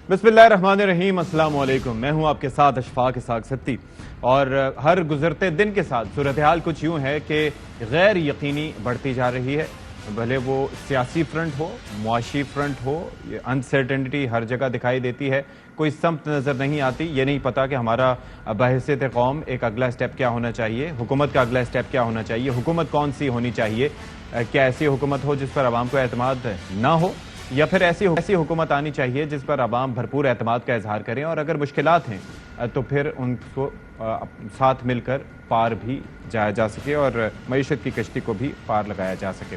बिस्मिल्लाहिर्रहमानिर्रहीम, अस्सलाम वालेकुम। मैं हूं आपके साथ अशफाक इसाक सत्ती और हर गुजरते दिन के साथ सूरत हाल कुछ यूं है कि गैर यकीनी बढ़ती जा रही है। भले वो सियासी फ्रंट हो, मुआशी फ्रंट हो, ये अनसर्टेनिटी हर जगह दिखाई देती है। कोई समत नज़र नहीं आती। ये नहीं पता कि हमारा बहैसियत कौम एक अगला स्टेप क्या होना चाहिए, हुकूमत का अगला स्टेप क्या होना चाहिए, हुकूमत कौन सी होनी चाहिए। क्या ऐसी हुकूमत हो जिस पर आवाम को एतमाद ना हो, या फिर ऐसी हुकूमत आनी चाहिए जिस पर आवाम भरपूर एतमाद का इजहार करें, और अगर मुश्किलात हैं तो फिर उनको साथ मिलकर पार भी जाया जा सके और मईशत की कश्ती को भी पार लगाया जा सके।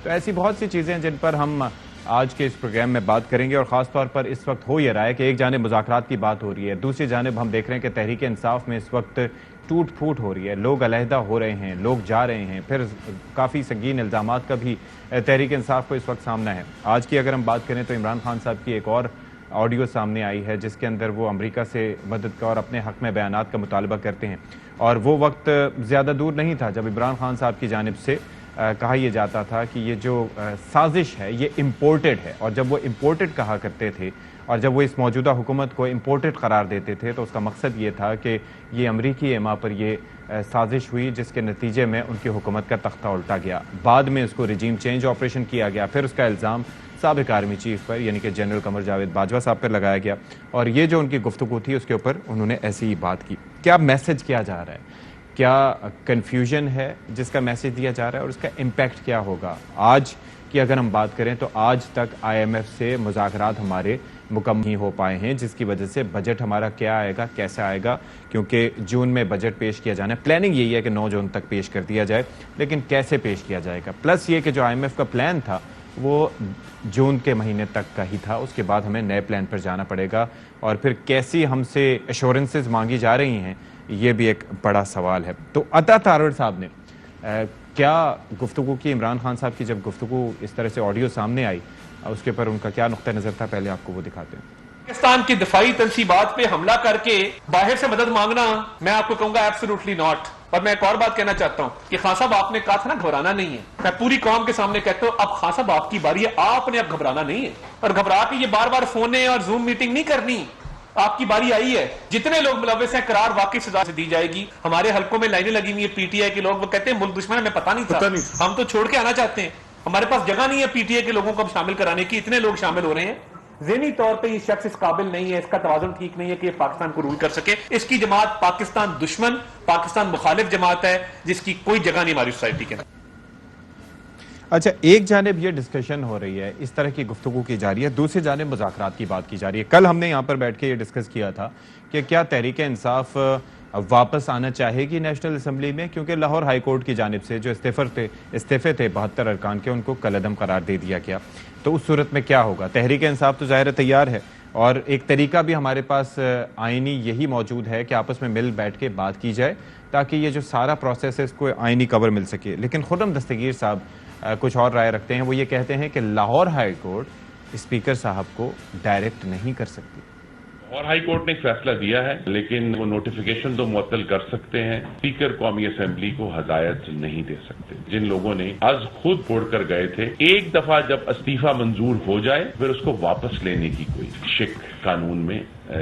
तो ऐसी बहुत सी चीज़ें हैं जिन पर हम आज के इस प्रोग्राम में बात करेंगे। और ख़ास तौर पर इस वक्त हो ये रहा है कि एक जानिब मुज़ाकरात की बात हो रही है, दूसरी जानिब हम देख रहे हैं कि तहरीक इंसाफ में इस वक्त टूट फूट हो रही है, लोग अलहदा हो रहे हैं, लोग जा रहे हैं, फिर काफ़ी संगीन इल्ज़ामात का भी तहरीक इंसाफ को इस वक्त सामना है। आज की अगर हम बात करें तो इमरान खान साहब की एक और ऑडियो सामने आई है जिसके अंदर वो अमेरिका से मदद का और अपने हक़ में बयानात का मुतालबा करते हैं। और वो वक्त ज़्यादा दूर नहीं था जब इमरान खान साहब की जानिब से कहा यह जाता था कि ये जो साजिश है ये इम्पोर्टेड है, और जब वो इम्पोर्टेड कहा करते थे और जब वो इस मौजूदा हुकूमत को इम्पोर्टेड करार देते थे तो उसका मकसद ये था कि ये अमरीकी एमा पर ये साजिश हुई जिसके नतीजे में उनकी हुकूमत का तख्ता उल्टा गया। बाद में उसको रिजीम चेंज ऑपरेशन किया गया, फिर उसका इल्ज़ाम साबिक आर्मी चीफ पर यानी कि जनरल कमर जावेद बाजवा साहब पर लगाया गया, और ये जो उनकी गुफ्तगू थी उसके ऊपर उन्होंने ऐसी ही बात की। क्या मैसेज किया जा रहा है, क्या कन्फ्यूजन है जिसका मैसेज दिया जा रहा है, और उसका इम्पैक्ट क्या होगा। आज की अगर हम बात करें तो आज तक IMF से मुज़ाकरात हमारे मुकम्मल नहीं हो पाए हैं, जिसकी वजह से बजट हमारा क्या आएगा, कैसे आएगा, क्योंकि जून में बजट पेश किया जाना है। प्लानिंग यही है कि 9 जून तक पेश कर दिया जाए, लेकिन कैसे पेश किया जाएगा। प्लस ये कि जो IMF का प्लान था वो जून के महीने तक का ही था, उसके बाद हमें नए प्लान पर जाना पड़ेगा, और फिर कैसी हमसे एश्योरेंसेज मांगी जा रही हैं ये भी एक बड़ा सवाल है। तो अता तारड़ साहब ने क्या गुफ्तगू की, इमरान खान साहब की जब गुफ्तगू इस तरह से ऑडियो सामने आई उसके पर उनका क्या नुक्ता नजर था, पहले आपको वो दिखाते हैं। पाकिस्तान की दिफाई तनसीबात पे हमला करके बाहर से मदद मांगना, मैं आपको कहूंगा एब्सोल्युटली नॉट। और मैं एक और बात कहना चाहता हूं कि खान साहब आपने कहा था ना घबराना नहीं है, मैं पूरी कौम के सामने कहता हूं अब खान साहब आपकी बारी है, आपने अब घबराना नहीं है, और घबरा के ये बार बार फोन और जूम मीटिंग नहीं करनी। आपकी बारी आई है, जितने लोग मुलविस हैं करार वाकई सजा से दी जाएगी। हमारे हलकों में लाइनें लगी हुई है PTI के लोग, वो कहते हैं मुल्क दुश्मन, हमें पता नहीं था, हम तो छोड़ के आना चाहते हैं, हमारे पास जगह नहीं है PTI के लोगों को अब शामिल कराने की। इतने लोग शामिल हो रहे हैं, ज़हनी तौर पे ये शख्स इस काबिल नहीं है, इसका तवाज़ुन ठीक नहीं है कि ये पाकिस्तान को रूल कर सके। इसकी जमात पाकिस्तान दुश्मन, पाकिस्तान मुखालिफ जमात है जिसकी कोई जगह नहीं हमारी सोसाइटी के अंदर। अच्छा, एक जानिब ये डिस्कशन हो रही है, इस तरह की गुफ्तगू की जा रही है, दूसरी जानिब मुज़ाकरात की बात की जा रही है। कल हमने यहाँ पर बैठ के ये डिस्कस किया था कि क्या तहरीक इंसाफ वापस आना चाहेगी नेशनल असम्बली में, क्योंकि लाहौर हाई कोर्ट की जानिब से जो इस्तीफे थे 72 अरकान के, उनको कलअदम करार दे दिया गया। तो उस सूरत में क्या होगा। तहरीक इंसाफ तो ज़ाहिर तैयार है, और एक तरीका भी हमारे पास आइनी यही मौजूद है कि आपस में मिल बैठ के बात की जाए ताकि ये जो सारा प्रोसेस है इसको आइनी कवर मिल सके। लेकिन खुर्रम दस्तगीर साहब कुछ और राय रखते हैं। वो ये कहते हैं कि लाहौर हाई कोर्ट स्पीकर साहब को डायरेक्ट नहीं कर सकती। और हाई कोर्ट ने एक फैसला दिया है, लेकिन वो नोटिफिकेशन तो मुअत्तल कर सकते हैं, स्पीकर कौमी असेंबली को हदायत नहीं दे सकते। जिन लोगों ने आज खुद छोड़कर गए थे, एक दफा जब इस्तीफा मंजूर हो जाए फिर उसको वापस लेने की कोई शिक कानून में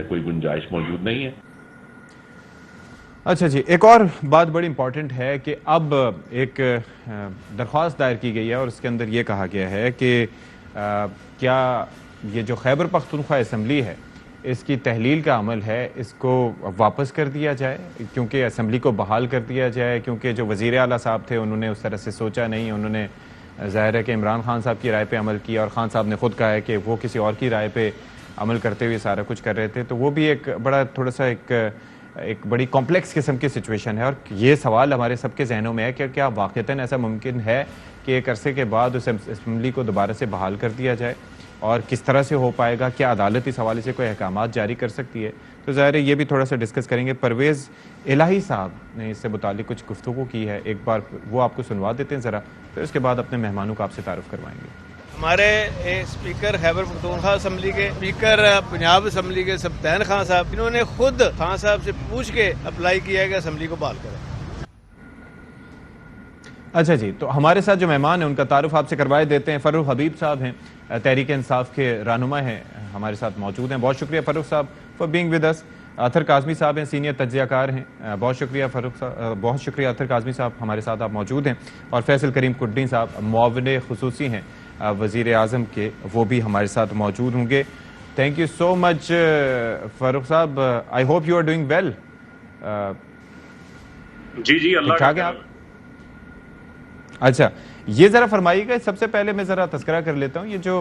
कोई गुंजाइश मौजूद नहीं है। अच्छा जी, एक और बात बड़ी इंपॉर्टेंट है कि अब एक दरख्वास्त दायर की गई है और उसके अंदर ये कहा गया है कि क्या ये जो खैबर पख्तूनख्वा असम्बली है इसकी तहलील का अमल है, इसको वापस कर दिया जाए, क्योंकि असम्बली को बहाल कर दिया जाए, क्योंकि जो वज़ीर आला साहब थे उन्होंने उस तरह से सोचा नहीं, उन्होंने ज़ाहिर है कि इमरान खान साहब की राय पे अमल किया, और खान साहब ने खुद कहा है कि वो किसी और की राय पे अमल करते हुए सारा कुछ कर रहे थे। तो वो भी एक बड़ा थोड़ा सा एक बड़ी कॉम्प्लेक्स किस्म की सिचुएशन है, और ये सवाल हमारे सबके जहनों में है कि क्या वाक़तन ऐसा मुमकिन है कि एक अरसे के बाद उस असम्बली को दोबारा से बहाल कर दिया जाए, और किस तरह से हो पाएगा, क्या अदालत इस हवाले से कोई अहकामात जारी कर सकती है। तो ज़ाहिर है ये भी थोड़ा सा डिस्कस करेंगे। परवेज़ इलाही साहब ने इससे मुतालिक कुछ गुफ्तगू की है, एक बार वो आपको सुनवा देते हैं ज़रा, फिर उसके बाद अपने मेहमानों को आपसे तारुफ करवाएंगे। हमारे स्पीकर खैबर पख्तूनख्वा असम्बली के, स्पीकर पंजाब असम्बली के सब्तैन खान साहब, इन्होंने खुद खान साहब से पूछ के अप्लाई किया है कि असम्बली को बहाल करें। अच्छा जी, तो हमारे साथ जो मेहमान हैं उनका तारुफ आपसे करवाए देते हैं। फर्रुख हबीब साहब हैं, तहरीक इंसाफ के रहनुमा हैं हमारे साथ मौजूद हैं। बहुत शुक्रिया फारूक साहब फॉर बीइंग विद अस। अतर काज़मी साहब हैं, सीनियर तज्ज़ियाकार हैं। बहुत शुक्रिया फारूक साहब, बहुत शुक्रिया अतर काज़मी साहब, हमारे साथ आप मौजूद हैं। और फैसल करीम कुड्डी साहब मुआविन खुसूसी हैं वज़ीर आज़म के, वो भी हमारे साथ मौजूद होंगे। Thank you so much Farooq sahab, I hope you are doing well. जी अल्लाह ठीक ठाक। अच्छा, ये ज़रा फरमाइएगा, सबसे पहले मैं ज़रा तस्करा कर लेता हूँ, ये जो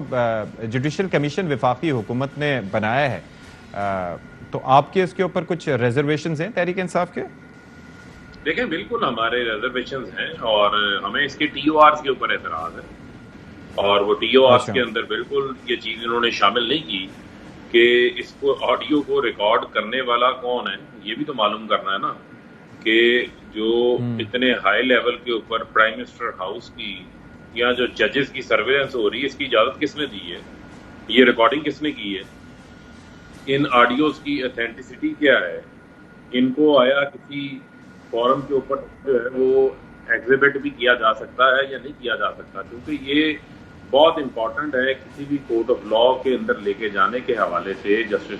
जुडिशल कमीशन वफाकी हुकूमत ने बनाया है, तो आपके इसके ऊपर कुछ रिजर्वेशंस हैं तहरीक इंसाफ के? देखें, बिल्कुल हमारे रिजर्वेशंस हैं और हमें इसके TORs के ऊपर एतराज़ है। और वो TORs के अंदर बिल्कुल ये चीज़ इन्होंने शामिल नहीं की कि इसको ऑडियो को रिकॉर्ड करने वाला कौन है। ये भी तो मालूम करना है ना कि जो इतने हाई लेवल के ऊपर प्राइम मिनिस्टर हाउस की या जो जजेस की सर्वेलेंस हो रही है, इसकी इजाज़त किसने दी है, ये रिकॉर्डिंग किसने की है, इन ऑडियोज की ऑथेंटिसिटी क्या है, इनको आया किसी फोरम के ऊपर जो है वो एग्जिबिट भी किया जा सकता है या नहीं किया जा सकता, क्योंकि ये बहुत इंपॉर्टेंट है किसी भी कोर्ट ऑफ लॉ के अंदर लेके जाने के हवाले से। जस्टिस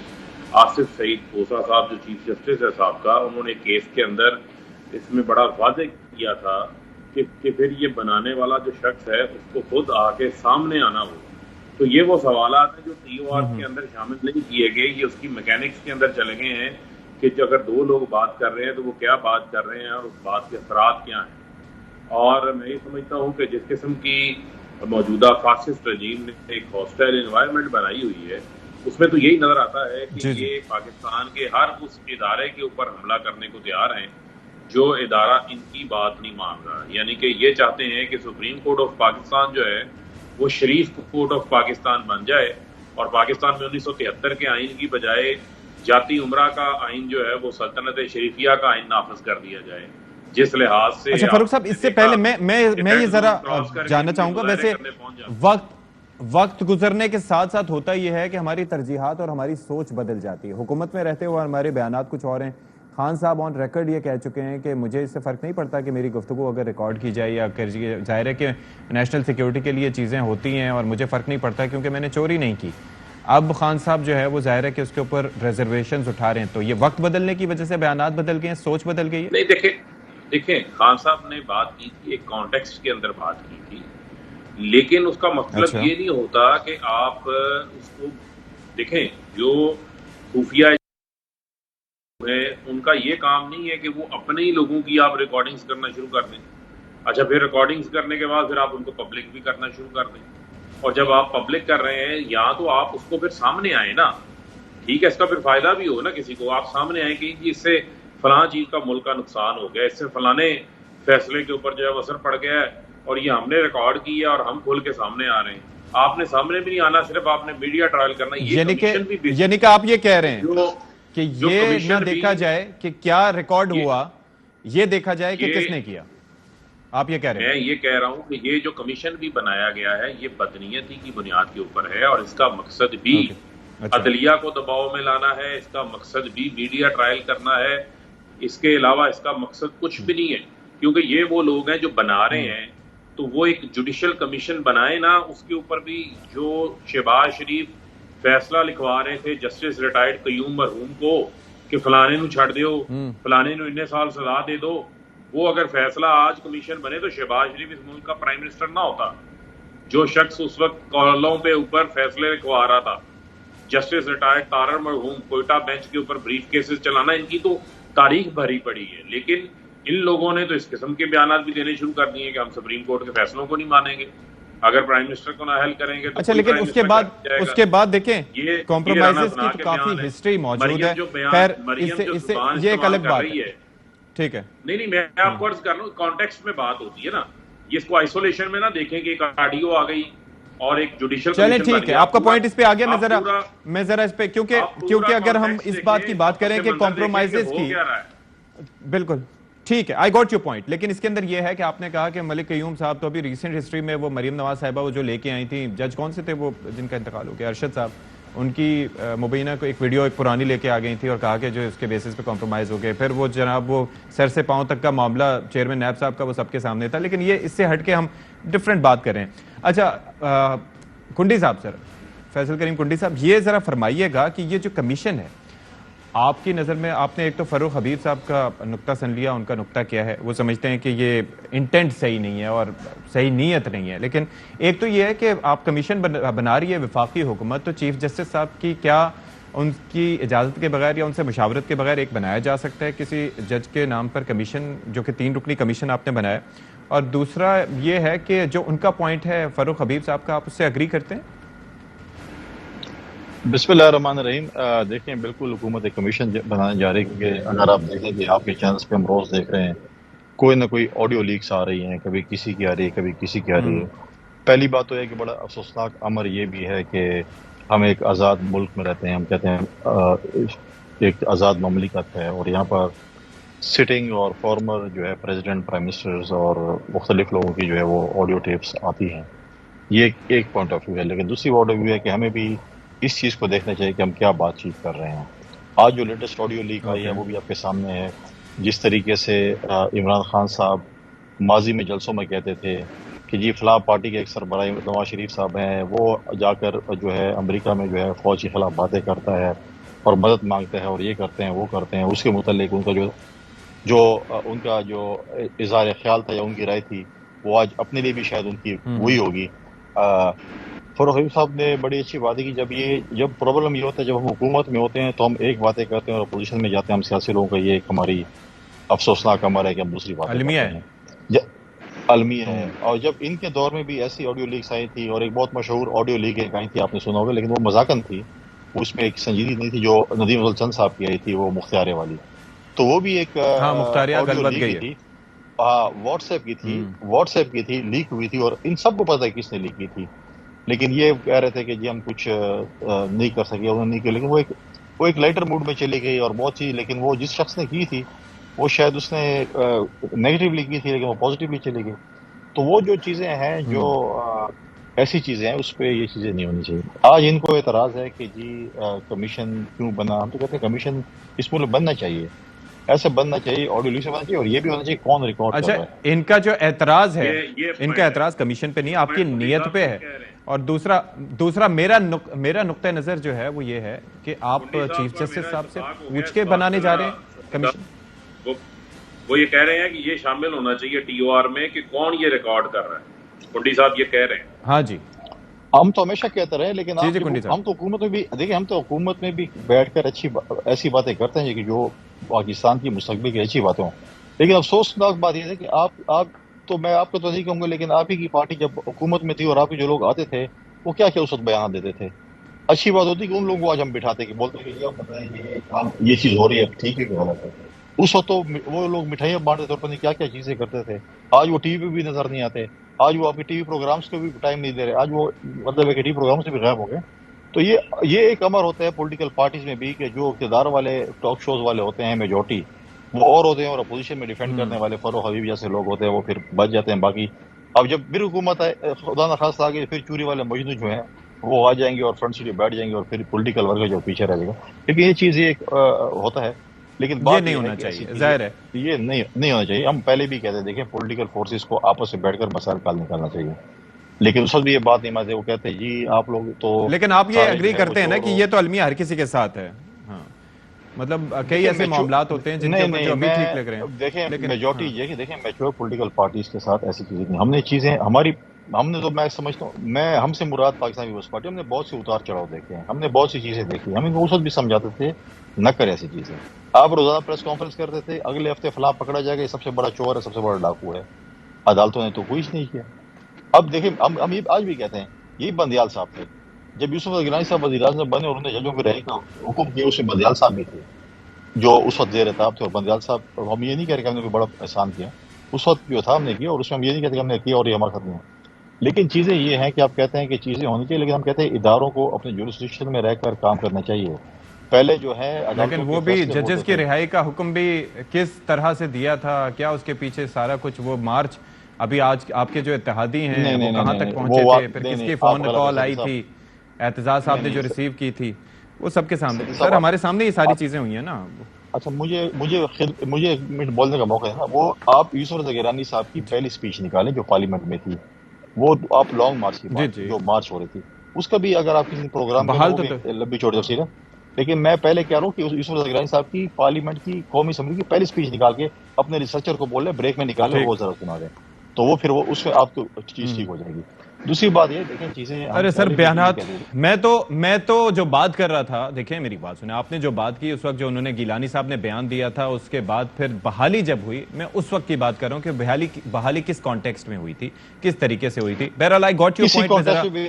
आसिफ सईद खोसा साहब जो चीफ जस्टिस है साहब का, उन्होंने केस के अंदर इसमें बड़ा वाज़ेह किया था कि फिर ये बनाने वाला जो शख्स है उसको खुद आके सामने आना हो। तो ये वो सवालात हैं जो TOR के अंदर शामिल नहीं किए गए, ये उसकी मैकेनिक्स के अंदर चले गए हैं कि अगर दो लोग बात कर रहे हैं तो वो क्या बात कर रहे हैं और उस बात के असरात क्या हैं। और मैं ये समझता हूँ कि जिस किस्म की मौजूदा फासिस्ट रजीम ने एक हॉस्टाइल एनवायरनमेंट बनाई हुई है, उसमें तो यही नजर आता है कि ये पाकिस्तान के हर उस इदारे के ऊपर हमला करने को तैयार हैं जो इदारा इनकी बात नहीं मान रहा। यानी कि ये चाहते हैं कि सुप्रीम कोर्ट ऑफ पाकिस्तान जो है वो शरीफ कोर्ट ऑफ पाकिस्तान बन जाए और पाकिस्तान में 1973 के आइन की बजाय जाती उमरा का आइन जो है वो सल्तनत शरीफिया का आइन नाफिज कर दिया जाए। जिस लिहाज से अच्छा फारूक साहब, इससे पहले मैं ये जरा जानना चाहूंगा, वैसे वक्त गुजरने के साथ साथ होता यह है कि हमारी तरजीहात और हमारी सोच बदल जाती है। हुकूमत में रहते हुए हमारे बयानात कुछ और हैं। खान साहब ऑन रिकॉर्ड ये कह चुके हैं कि मुझे इससे फ़र्क नहीं पड़ता कि मेरी गुफ्तगू अगर रिकॉर्ड की जाए या कर, जाहिर है कि नेशनल सिक्योरिटी के लिए चीज़ें होती हैं और मुझे फ़र्क नहीं पड़ता क्योंकि मैंने चोरी नहीं की। अब खान साहब जो है वो जाहिर है कि उसके ऊपर रिजर्वेशंस उठा रहे हैं, तो ये वक्त बदलने की वजह से बयानात बदल गए हैं, सोच बदल गई है? नहीं, देखें खान साहब ने बात की थी, एक कॉन्टेक्स्ट के अंदर बात की थी, लेकिन उसका मतलब ये नहीं होता कि आप उसको देखें। जो खुफिया है उनका ये काम नहीं है कि वो अपने ही लोगों की आप रिकॉर्डिंग्स करना शुरू कर दें। अच्छा, फिर रिकॉर्डिंग्स करने के बाद फिर आप उनको पब्लिक भी करना शुरू कर दें, और जब आप पब्लिक कर रहे हैं या तो आप उसको फिर सामने आए ना, ठीक है, इसका फिर फायदा भी हो ना किसी को, आप सामने आए कि इससे फलां चीज का मुल्क का नुकसान हो गया, इससे फलाने फैसले के ऊपर जो है असर पड़ गया है और ये हमने रिकॉर्ड किया और हम खुल के सामने आ रहे हैं। आपने सामने भी नहीं आना, सिर्फ आपने मीडिया ट्रायल करना। यानी कि आप ये कह रहे हैं कि ये न देखा जाए कि क्या रिकॉर्ड हुआ, ये देखा जाए कि किसने किया। आप ये कह रहे हैं? मैं ये कह रहा हूं कि ये जो कमीशन भी बनाया गया है ये बदनीयती की बुनियाद के ऊपर है और इसका मकसद भी अदलिया को दबाव में लाना है, इसका मकसद भी मीडिया ट्रायल करना है। इसके अलावा इसका मकसद कुछ भी नहीं है, क्योंकि ये वो लोग हैं जो बना रहे हैं। तो वो एक जुडिशल कमीशन बनाए ना, उसके ऊपर भी जो शहबाज शरीफ फैसला लिखवा रहे थे जस्टिस रिटायर्ड कयूम मरहूम को कि फलाने नू छड़ दो, फलाने नू इतने साल सजा दे दो, वो अगर फैसला आज कमीशन बने तो शहबाज शरीफ इस मुल्क का प्राइम मिनिस्टर ना होता। जो शख्स उस वक्त कॉलों पे ऊपर फैसले लिखवा रहा था, जस्टिस रिटायर्ड तारर मरहूम, कोयटा बेंच के ऊपर ब्रीफ केसेस चलाना, इनकी तो तारीख भरी पड़ी है। लेकिन इन लोगों ने तो इस किस्म के बयान भी देने शुरू कर दिए कि हम सुप्रीम कोर्ट के फैसलों को नहीं मानेंगे, अगर प्राइम मिनिस्टर को ना हेल्प करेंगे तो। अच्छा, लेकिन उसके बाद देखें कॉम्प्रोमाइजेस की तो काफी हिस्ट्री मौजूद है। खैर, इससे ये एक अलग बात है, ठीक है। नहीं, मैं आपको अर्ज कर रहा हूँ, कॉन्टेक्स्ट में बात होती है ना, ये इसको आइसोलेशन में ना देखें कि एक ऑडियो आ गई और एक जुडिशियल। चलें, ठीक है, आपका पॉइंट इस पे आ गया। मैं जरा इस पे क्योंकि अगर हम इस बात की बात करें कि कॉम्प्रोमाइजेस की, बिल्कुल ठीक है, आई गॉट योर पॉइंट। लेकिन इसके अंदर यह है कि आपने कहा कि मलिक कयूम साहब तो अभी रिसेंट हिस्ट्री में वो मरीम नवाज साहिबा वो जो लेके आई थी, जज कौन से थे वो जिनका इंतकाल हो गया, अरशद साहब, उनकी मुबैना को एक वीडियो एक पुरानी लेके आ गई थी और कहा कि जो इसके बेसिस पे कॉम्प्रोमाइज़ हो गए। फिर वो जनाब वो सर से पांव तक का मामला चेयरमैन नैब साहब का वो सबके सामने था। लेकिन ये इससे हट के हम डिफरेंट बात कर रहे हैं। अच्छा कुंडी साहब, सर फैसल करीम कुंडी साहब, ये जरा फरमाइएगा कि ये जो कमीशन है आपकी नज़र में, आपने एक तो फरूख हबीब साहब का नुक्ता सुन लिया, उनका नुक्ता क्या है, वो समझते हैं कि ये इंटेंट सही नहीं है और सही नीयत नहीं है, लेकिन एक तो ये है कि आप कमीशन बना रही है वफाकी हुकूमत, तो चीफ जस्टिस साहब की क्या उनकी इजाज़त के बगैर या उनसे मुशावरत के बगैर एक बनाया जा सकता है किसी जज के नाम पर कमीशन, जो कि 3 रुकनी कमीशन आपने बनाया? और दूसरा ये है कि जो उनका पॉइंट है फरूख हबीब साहब का, आप उससे अग्री करते हैं? बिस्मिल्लाहिर्रहमानिर्रहीम। देखें, बिल्कुल हुकूमत एक कमीशन बनाने जा रही है, क्योंकि अगर आप देखें कि आपके चैनल्स पे हम रोज़ देख रहे हैं कोई ना कोई ऑडियो लीक्स आ रही हैं, कभी किसी की आ रही है, कभी किसी की आ रही है। पहली बात तो है कि बड़ा अफसोसनाक अमर ये भी है कि हम एक आज़ाद मुल्क में रहते हैं, हम कहते हैं एक आज़ाद ममलिकत है, और यहाँ पर सिटिंग और फॉर्मर जो है प्रेसिडेंट, प्राइम मिनिस्टर्स और मुख्तलिफ लोगों की जो है वो ऑडियो टेप्स आती हैं। ये एक पॉइंट ऑफ व्यू है, लेकिन दूसरी पॉइंट ऑफ व्यू है कि हमें भी इस चीज़ को देखना चाहिए कि हम क्या बातचीत कर रहे हैं। आज जो लेटेस्ट ऑडियो लीक आई है वो भी आपके सामने है। जिस तरीके से इमरान खान साहब माजी में जलसों में कहते थे कि जी फलां पार्टी के एक सरबराह नवाज शरीफ साहब हैं, वो जाकर जो है अमेरिका में जो है फ़ौज के खिलाफ बातें करता है और मदद मांगता है और ये करते हैं वो करते हैं। उसके मुतालिक उनका जो इज़हार ख्याल था या उनकी राय थी वो आज अपने लिए भी शायद उनकी वही होगी। फरूख हबीब साहब ने बड़ी अच्छी बात है कि जब प्रॉब्लम ये होता है, जब हम हुकूमत में होते हैं तो हम एक बातें करते हैं और अपोजिशन में जाते हैं हम सियासी लोगों का, ये एक हमारी अफसोसनाक अमर है कि हम दूसरी बात अलमिया है। अलमिया है। और जब इनके दौर में भी ऐसी ऑडियो लीक्स आई थी, और एक बहुत मशहूर ऑडियो लीक एक आई थी, आपने सुना होगा, लेकिन वो मजाकन थी, उसमें एक संजीदगी नहीं थी, जो नदीम उल चंद साहब की आई थी, वो मुख्तारे वाली। तो वो भी एक ऑडियो लीक थी, व्हाट्सएप की थी, लीक हुई थी, और इन सबको पता है किसने लीक की थी। लेकिन ये कह रहे थे कि जी हम कुछ नहीं कर सके, उन्होंने नहीं किया, लेकिन वो एक लाइटर मूड में चली गई और बहुत चीज। लेकिन वो जिस शख्स ने की थी वो शायद उसने नेगेटिवली की थी, लेकिन वो पॉजिटिवली चली गई। तो वो जो चीजें हैं, जो ऐसी चीजें हैं, उस पर ये चीजें नहीं होनी चाहिए। आज इनको एतराज है कि जी कमीशन क्यों बना। हम तो कहते हैं कमीशन इस मुल्क बनना चाहिए, ऐसे बनना चाहिए, ऑडियो लीक से बनना चाहिए, और ये भी होना चाहिए कौन रिकॉर्ड कर रहा है। इनका जो एतराज है, इनका एतराज कमीशन पे नहीं, आपकी तो नीयत पे है। और दूसरा मेरा नुक्ता नजर जो है वो ये है कि आप चीफ जस्टिस साहब से पूछ के बनाने जा रहे हैं कमीशन। वो ये कह रहे हैं कि ये शामिल होना चाहिए टीओआर में कि कौन ये रिकॉर्ड कर रहा है। कुंडी साहब ये कह रहे हैं। हाँ जी, हम तो हमेशा कहते रहे, लेकिन हम तो हुकूमत में भी देखिए, हम तो हुकूमत में भी बैठकर ऐसी बातें करते हैं कि जो पाकिस्तान की मुस्तकबिल की अच्छी बातें हों। लेकिन अफसोसनाक बात यह है कि आप तो मैं आपको तो नहीं कहूँगा, लेकिन आप ही की पार्टी जब हुकूमत में थी और आपके जो लोग आते थे वो क्या क्या उस वक्त बयान देते थे। अच्छी बात होती कि उन लोगों को आज हम बिठाते कि बोलते कि ये चीज़ हो रही है, ठीक है, गलत है। उस वक्त तो वो लोग मिठाइयाँ बांटते थे और पता नहीं क्या क्या चीज़ें करते थे। आज वो टीवी पे भी नजर नहीं आते, आज वो आपके टीवी प्रोग्राम्स को भी टाइम नहीं दे रहे, आज वो मतलब है कि टीवी प्रोग्राम से भी गायब हो गए। तो ये एक अमर होता है पॉलिटिकल पार्टीज में भी कि जो इक़्तिदार वाले टॉक शोज वाले होते हैं मेजॉरिटी, वो और होते हैं, और अपोजिशन में डिफेंड करने वाले फरूख हबीब जैसे लोग होते हैं वो फिर बच जाते हैं। बाकी अब जब फिर हुकूमत आए, खुदा न खास्ता आगे, फिर चूरी वाले मजनू जो हैं वो आ जाएंगे और फ्रंट सीट बैठ जाएंगे, और फिर पॉलिटिकल वर्ग जो पीछे रह जाएगा। क्योंकि ये चीज़ एक होता है, लेकिन ये नहीं होना चाहिए, जाहिर है ये नहीं होना चाहिए। हम पहले भी कहते हैं, देखें, पॉलिटिकल फोर्सेस को आपस में बैठकर मसाइल हल निकालना चाहिए, लेकिन उस वक्त भी ये बात नहीं मानते। वो कहते हैं जी आप लोग तो, लेकिन आप ये एग्री करते हैं ना कि ये तो अलमिया हर किसी के साथ है। हाँ, मतलब कई ऐसे मामलात होते हैं जिनके ऊपर जो अभी ठीक लग रहे हैं। देखें मेजॉरिटी ये कि देखें मैच्योर पॉलिटिकल पार्टीज के साथ ऐसी चीजें नहीं। हमने तो, मैं समझता हूँ, हमसे मुराद पाकिस्तान पीपल्स पार्टी, हमने बहुत से उतार चढ़ाव देखे हैं, हमने बहुत सी चीजें देखी। हम इनको उस वक्त भी समझाते थे न करे ऐसी चीजें। आप रोजाना प्रेस कॉन्फ्रेंस करते थे, अगले हफ्ते फलां पकड़ा जाएगा, ये सबसे बड़ा चोर है, सबसे बड़ा डाकू है। अदालतों ने तो कुछ नहीं किया। अब देखिए, हम ये आज भी कहते हैं, यही बंदियाल साहब थे जब यूसुफ गिलानी साहब वज़ीर-ए-आज़म बने और उन्होंने जजों के रहे का हुक्म किया, उसमें बंदियाल साहब भी थे जो उस वक्त ज़ेर ताब थे। और बंदियाल साहब, हम ये नहीं कह रहे कि हमने कोई बड़ा एहसान किया, उस वक्त जो था हमने किया, और उसमें हम ये नहीं कहते कि हमने किया और ये हमारे साथ नहीं है। लेकिन चीज़ें ये हैं कि आप कहते हैं कि चीज़ें होनी चाहिए, लेकिन हम कहते हैं इदारों को अपने जुरिस्डिक्शन में रहकर काम करना चाहिए। पहले जो है, लेकिन वो भी जजेस की रिहाई का हुक्म भी किस तरह से दिया था, क्या उसके पीछे सारा कुछ वो मार्च, अभी आज आपके जो इत्तेहादी हैं वो कहाँ तक पहुंचे थे, फिर किसकी फोन कॉल आई थी, एतजाज साहब ने जो रिसीव की थी, वो सबके सामने, सर हमारे सामने ये सारी चीजें हुई हैं ना। अच्छा, मुझे एक मिनट बोलने का मौका है ना। वो आप यूसुफ रज़ा गिलानी साहब की पहली स्पीच निकालें जो पार्लियामेंट में थी, वो आप लॉन्ग मार्च की बात जो मार्च हो रही थी, उसका भी अगर आप किसी प्रोग्राम लंबी चौड़ी तफसील है, लेकिन मैं पहले कह रहा हूँ कि यूसुफ ज़कीरानी साहब की पार्लियामेंट की कौमी असम्बली की पहली स्पीच निकाल के अपने रिसर्चर को बोल रहे ब्रेक में निकाले, वो जरा सुना दें, तो वो फिर वो उसमें आपको चीज ठीक हो जाएगी। दूसरी बात ये देखें चीजें, अरे सर बयानात, मैं तो जो बात कर रहा था, देखिए मेरी बात सुने, आपने जो बात की उस वक्त जो उन्होंने गिलानी साहब ने बयान दिया था, उसके बाद फिर बहाली जब हुई, मैं उस वक्त की बात कर रहा हूं कि बहाली किस कॉन्टेक्स्ट में हुई थी, किस तरीके से हुई थी। बहरहाल आई गॉट योर पॉइंट।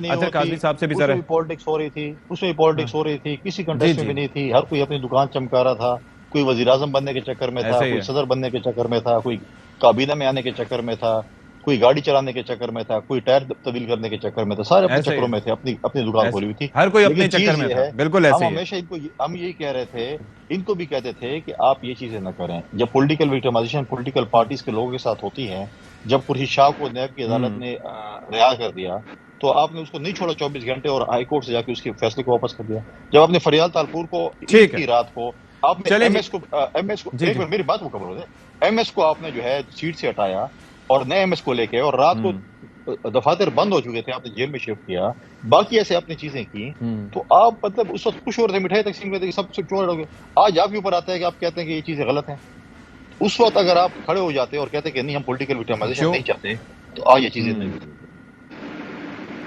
अतर काज़मी साहब से भी जरा पॉलिटिक्स हो रही थी, उसमें पॉलिटिक्स हो रही थी, किसी कंटेस्ट में भी नहीं थी, हर कोई अपनी दुकान चमका रहा था, कोई वजीर आजम बनने के चक्कर में था, कोई सदर बनने के चक्कर में था, कोई काबीना में आने के चक्कर में था, कोई गाड़ी चलाने के चक्कर में था, कोई टायर तब्दील करने के चक्कर में था, सारे अपने चक्करों में थे, अपनी दुकान खोली हुई थी, हर कोई अपने चक्कर में था। बिल्कुल ऐसे हम हमेशा हम यही कह रहे थे, इनको भी कहते थे कि आप ये चीजें न करें। जब पॉलिटिकल विक्टिमाइजेशन पॉलिटिकल पार्टीज के लोगों के साथ होती है, जब खुर्शीद शाह को नैब की अदालत ने रिहा कर दिया, तो आपने उसको नहीं छोड़ा 24 घंटे और हाई कोर्ट से जाके उसके फैसले को वापस कर दिया। जब आपने फरियाल तालपुर को की रात को आपने एमएस को एक मिनट मेरी बात मुकम्मल हो जाए, एमएस को आपने जो है सीट से हटाया और नए एमएस को लेके, और रात को दफातर बंद हो चुके थे, आपने जेल में शिफ्ट किया, बाकी ऐसे आपने चीजें की, तो आप मतलब उस वक्त खुश हो रहे थे, मिठाई तकसीम करते सब चोर हो गए। आज आपके ऊपर आता है कि आप कहते हैं कि ये चीजें गलत हैं। उस वक्त अगर आप खड़े हो जाते और कहते कि नहीं हम पॉलिटिकल विक्टिमाइजेशन नहीं चाहते, तो आज ये चीजें नहीं।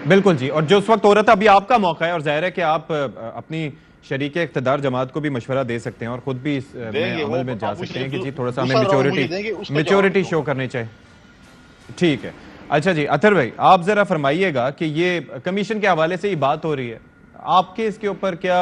बिल्कुल जी, और जो उस वक्त हो रहा था, अभी आपका मौका है, और जाहिर है कि आप अपनी शरीके इख्तिदार जमात को भी मशवरा दे सकते हैं और खुद भी इस अमल में जा सकते हैं कि जी थोड़ा सा हमें मेच्योरिटी शो करनी चाहिए। ठीक है, अच्छा जी अतर भाई, आप जरा फरमाइएगा कि ये कमीशन के हवाले से ही बात हो रही है, आपके इसके ऊपर क्या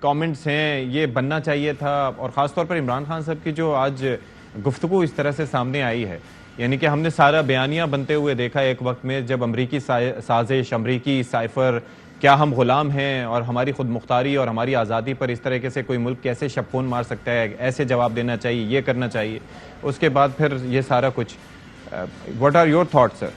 कमेंट्स हैं? ये बनना चाहिए था, और ख़ासतौर पर इमरान खान साहब की जो आज गुफ्तगू इस तरह से सामने आई है, यानी कि हमने सारा बयानियाँ बनते हुए देखा एक वक्त में, जब अमरीकी साजिश, अमरीकी साइफर, क्या हम गुलाम हैं और हमारी खुद मुख्तारी और हमारी आज़ादी पर इस तरीके से कोई मुल्क कैसे शप्पून मार सकता है, ऐसे जवाब देना चाहिए, ये करना चाहिए। उसके बाद फिर ये सारा कुछ, what are your thoughts sir?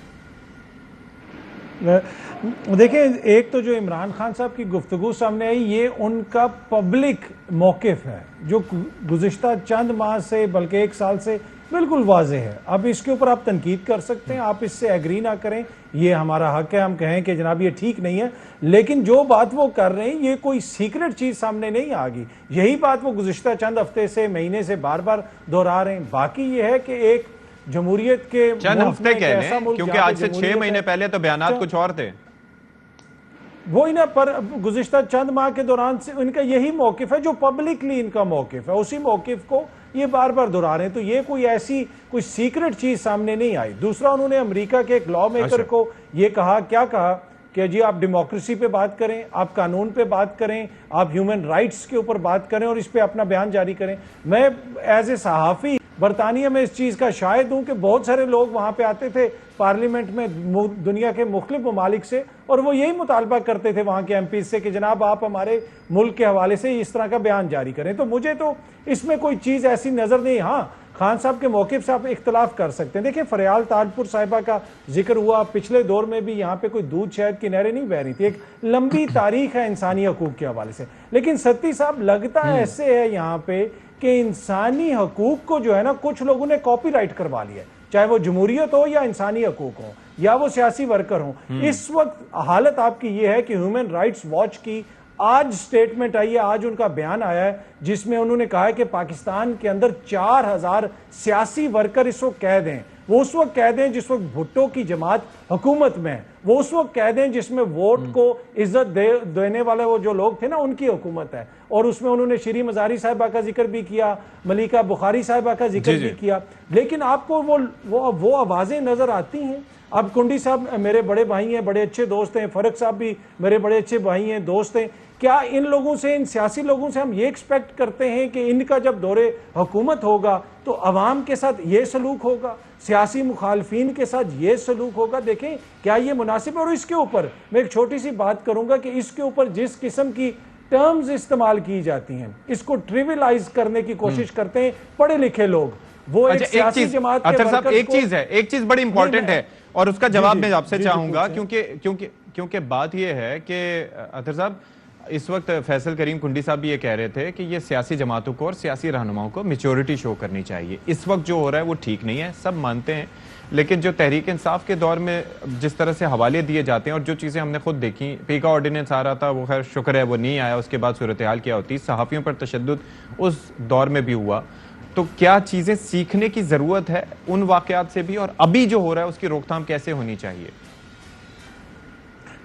देखिए, एक तो जो इमरान खान साहब की गुफ्तगू सामने आई, ये उनका पब्लिक मौक़िफ़ है जो गुज़िश्ता चंद माह से बल्कि एक साल से बिल्कुल वाज़े है। अब इसके ऊपर आप तनकीद कर सकते हैं, आप इससे एग्री ना करें, ये हमारा हक है, हम कहें कि जनाब ये ठीक नहीं है, लेकिन जो बात वो कर रहे हैं ये कोई सीक्रेट चीज़ सामने नहीं आ गई। यही बात वो गुज़िश्ता चंद हफ्ते से, महीने से बार बार दोहरा रहे हैं। बाकी ये है कि एक जमहूरियत के चंद हफ्ते कह रहे हैं, क्योंकि आज से 6 महीने पहले तो बयानात कुछ और थे, वो ही ना, पर गुज़िश्ता चंद माह के दौरान से इनका यही मौक़िफ़ है जो पब्लिकली इनका मौक़िफ़ है, उसी मौक़िफ़ को ये बार बार दोहरा रहे हैं। तो ये कोई ऐसी कोई सीक्रेट चीज़ सामने नहीं आई। दूसरा, उन्होंने अमेरिका के एक लॉ मेकर को ये कहा, क्या कहा कि जी आप डेमोक्रेसी पे बात करें, आप कानून पे बात करें, आप ह्यूमन राइट्स के ऊपर बात करें और इस पे अपना बयान जारी करें। मैं एज ए सहाफ़ी बरतानिया में इस चीज़ का शाहिद हूँ कि बहुत सारे लोग वहाँ पे आते थे पार्लियामेंट में दुनिया के मुख्तलिफ ममालिक से, और वो यही मुतालबा करते थे वहाँ के एमपी से कि जनाब आप हमारे मुल्क के हवाले से इस तरह का बयान जारी करें। तो मुझे तो इसमें कोई चीज़ ऐसी नज़र नहीं। हाँ, खान साहब के मौक़िफ़ से आप इख्तलाफ कर सकते हैं। देखिए, फरियाल तालपुर साहिबा का जिक्र हुआ, पिछले दौर में भी यहाँ पे कोई दूध शहद की नहरें नहीं बह रही थी, एक लंबी तारीख है इंसानी हकूक़ के हवाले से। लेकिन सत्ती साहब, लगता ऐसे है यहाँ पे कि इंसानी हकूक़ को जो है ना, कुछ लोगों ने कॉपीराइट करवा लिया, चाहे वो जमहूरियत हो या इंसानी हकूक़ हो या वो सियासी वर्कर हो। इस वक्त हालत आपकी ये है कि ह्यूमन राइट्स वॉच की आज स्टेटमेंट आई है, आज उनका बयान आया है, जिसमें उन्होंने कहा है कि पाकिस्तान के अंदर 4000 सियासी वर्कर इस वक्त कैद हैं। वो उस वक्त कैद हैं जिस वक्त भुट्टो की जमात हुकूमत में है, वो उस वक्त कैद हैं जिसमें वोट को इज्जत देने वाले वो जो लोग थे ना, उनकी हुकूमत है। और उसमें उन्होंने शीरी मजारी साहिबा का जिक्र भी किया, मलिका बुखारी साहिबा का जिक्र भी किया। लेकिन आपको वो आवाजें नजर आती हैं। अब कुंडी साहब मेरे बड़े भाई हैं, बड़े अच्छे दोस्त हैं, फरक साहब भी मेरे बड़े अच्छे भाई हैं, दोस्त हैं। क्या इन लोगों से, इन सियासी लोगों से हम ये एक्सपेक्ट करते हैं कि इनका जब दौरे हुकूमत होगा तो अवाम के साथ ये सलूक होगा, सियासी मुखालफीन के साथ ये सलूक होगा? देखें, क्या ये मुनासिब है? और इसके ऊपर मैं एक छोटी सी बात करूंगा कि इसके ऊपर जिस किस्म की टर्म्स इस्तेमाल की जाती हैं, इसको ट्रिविलाइज करने की कोशिश करते हैं पढ़े लिखे लोग। वो एक सियासी जमात के साहब, एक चीज बड़ी इंपॉर्टेंट है और उसका जवाब मैं आपसे चाहूंगा, क्योंकि बात यह है कि अतर साहब, इस वक्त फैसल करीम कुंडी साहब भी ये कह रहे थे कि ये सियासी जमातों को और सियासी रहनुमाओं को मैच्योरिटी शो करनी चाहिए। इस वक्त जो हो रहा है वो ठीक नहीं है, सब मानते हैं, लेकिन जो तहरीक इंसाफ के दौर में जिस तरह से हवाले दिए जाते हैं और जो चीज़ें हमने खुद देखी, पीका ऑर्डिनेंस आ रहा था, वो खैर शुक्र है वो नहीं आया, उसके बाद सूरत हाल क्या होती, सहाफ़ियों पर तशद्दुद उस दौर में भी हुआ। तो क्या चीज़ें सीखने की ज़रूरत है उन वाक़यात से भी, और अभी जो हो रहा है उसकी रोकथाम कैसे होनी चाहिए?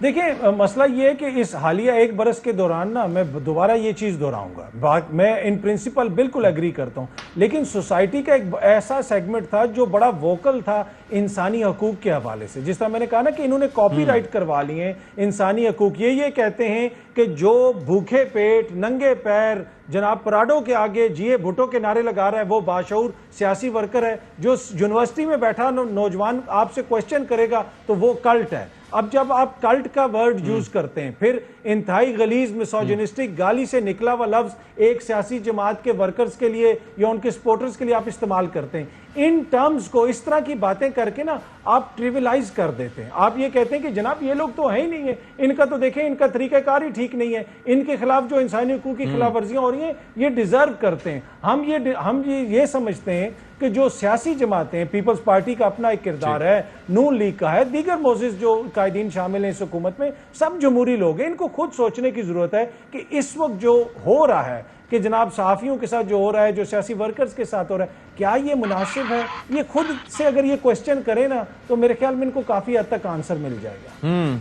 देखिए, मसला ये है कि इस हालिया 1 बरस के दौरान ना मैं दोबारा ये चीज़ दोहराऊंगा, मैं इन प्रिंसिपल बिल्कुल एग्री करता हूँ, लेकिन सोसाइटी का एक ऐसा सेगमेंट था जो बड़ा वोकल था इंसानी हकूक के हवाले से। जिस तरह मैंने कहा ना कि इन्होंने कॉपीराइट करवा लिए इंसानी हकूक, ये कहते हैं कि जो भूखे पेट नंगे पैर जनाब पराडो के आगे जिए भुट्टो के नारे लगा रहा है वो बाशऊर सियासी वर्कर है। जो यूनिवर्सिटी में बैठा नौजवान आपसे क्वेश्चन करेगा तो वो कल्ट है। अब जब आप कल्ट का वर्ड यूज करते हैं, फिर इंतहाई गलीज मिसोजिनिस्टिक गाली से निकला हुआ लफ्ज एक सियासी जमात के वर्कर्स के लिए या उनके सपोर्टर्स के लिए आप इस्तेमाल करते हैं, इन टर्म्स को इस तरह की बातें करके ना आप ट्रिविलाइज कर देते हैं। आप ये कहते हैं कि जनाब ये लोग तो है ही नहीं है, इनका तो देखें इनका तरीकाकार ही ठीक नहीं है, इनके खिलाफ जो इंसानी हकूक की खिलाफ वर्जियां हो रही हैं ये डिजर्व करते हैं। हम ये समझते हैं कि जो सियासी जमातें हैं, पीपल्स पार्टी का अपना एक किरदार है, नून लीग का है, दीगर मोजिस जो कायदीन शामिल हैं इस हुकूमत में, सब जमहूरी लोग हैं। इनको खुद सोचने की जरूरत है कि इस वक्त जो हो रहा है कि जनाब सहाफ़ियों के साथ जो हो रहा है, जो सियासी वर्कर्स के साथ हो रहा है, क्या ये मुनासिब है? ये खुद से अगर ये क्वेश्चन करें ना तो मेरे ख्याल में इनको काफी हद तक आंसर मिल जाएगा।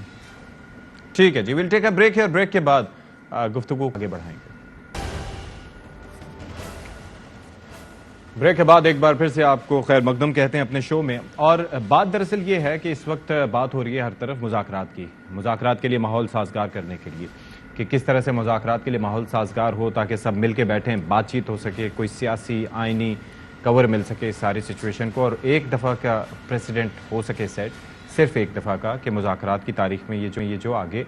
ठीक है जी, विल टेक अ ब्रेक है, ब्रेक के बाद गुफ्तगू आगे बढ़ाएंगे। ब्रेक के बाद एक बार फिर से आपको खैर मकदम कहते हैं अपने शो में। और बात दरअसल ये है कि इस वक्त बात हो रही है हर तरफ मुज़ाकरात की, मुज़ाकरात के लिए माहौल साजगार करने के लिए, कि किस तरह से मुज़ाकरात के लिए माहौल साजगार हो ताकि सब मिल के बैठें, बातचीत हो सके, कोई सियासी आइनी कवर मिल सके इस सारी सिचुएशन को, और एक दफ़ा का प्रेसिडेंट हो सके सेट, सिर्फ एक दफ़ा का, कि मुज़ाकरात की तारीख में ये जो आगे